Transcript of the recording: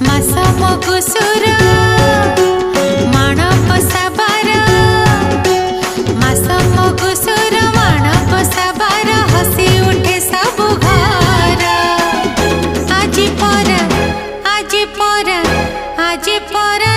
मास मगुसुर माणपसा बार मास मगुसुर माणपसा बार हसी उठे सबु घर आज पर आज पर आज पर